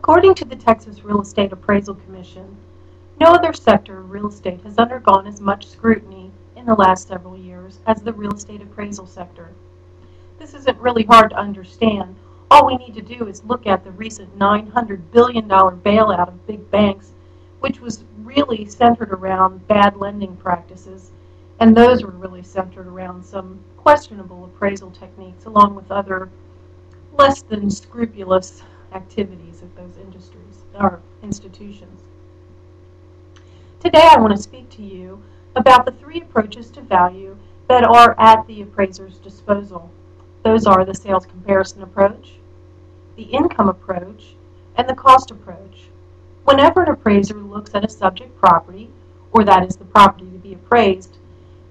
According to the Texas Real Estate Appraisal Commission, no other sector of real estate has undergone as much scrutiny in the last several years as the real estate appraisal sector. This isn't really hard to understand. All we need to do is look at the recent $900 billion bailout of big banks, which was really centered around bad lending practices, and those were really centered around some questionable appraisal techniques along with other less than scrupulous activities of those industries or institutions. Today I want to speak to you about the three approaches to value that are at the appraiser's disposal. Those are the sales comparison approach, the income approach, and the cost approach. Whenever an appraiser looks at a subject property, or that is the property to be appraised,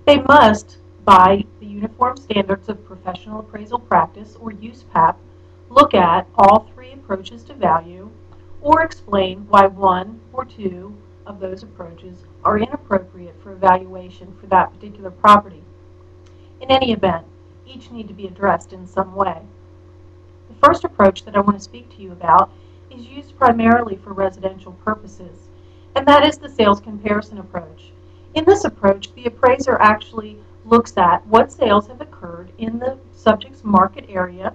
they must, by the Uniform Standards of Professional Appraisal Practice, or USPAP, look at all three approaches to value, or explain why one or two of those approaches are inappropriate for evaluation for that particular property. In any event, each need to be addressed in some way. The first approach that I want to speak to you about is used primarily for residential purposes, and that is the sales comparison approach. In this approach, the appraiser actually looks at what sales have occurred in the subject's market area,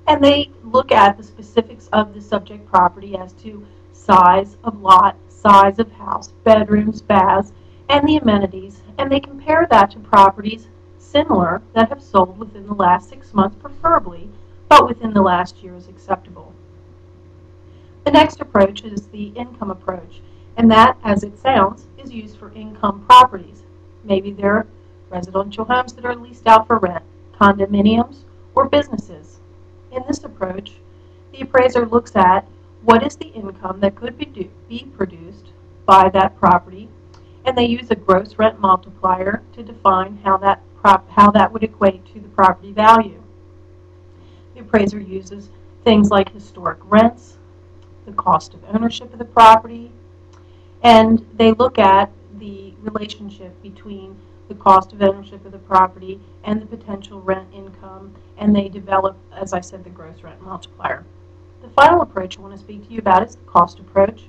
and they look at the specifics of the subject property as to size of lot, size of house, bedrooms, baths, and the amenities, and they compare that to properties similar that have sold within the last 6 months preferably, but within the last year is acceptable. The next approach is the income approach, and that, as it sounds, is used for income properties. Maybe they're residential homes that are leased out for rent, condominiums, or businesses. In this approach, the appraiser looks at what is the income that could be produced by that property, and they use a gross rent multiplier to define how that would equate to the property value. The appraiser uses things like historic rents, the cost of ownership of the property, and they look at the relationship between the cost of ownership of the property and the potential rent income, and they develop, as I said, the gross rent multiplier. The final approach I want to speak to you about is the cost approach.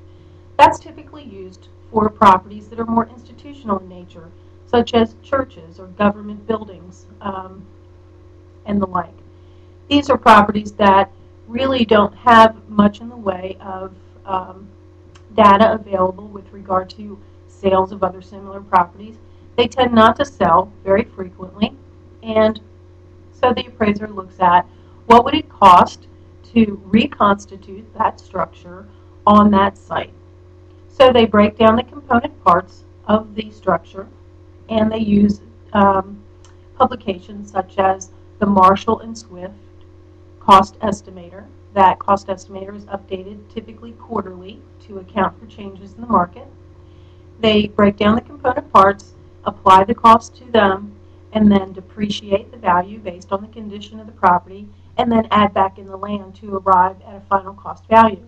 That's typically used for properties that are more institutional in nature, such as churches or government buildings and the like. These are properties that really don't have much in the way of data available with regard to sales of other similar properties. They tend not to sell very frequently, and so the appraiser looks at what would it cost to reconstitute that structure on that site. So they break down the component parts of the structure, and they use publications such as the Marshall and Swift cost estimator. That cost estimator is updated typically quarterly to account for changes in the market. They break down the component parts, apply the cost to them, and then depreciate the value based on the condition of the property, and then add back in the land to arrive at a final cost value.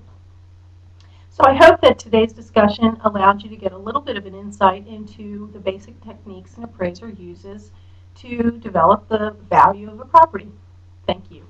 So I hope that today's discussion allowed you to get a little bit of an insight into the basic techniques an appraiser uses to develop the value of a property. Thank you.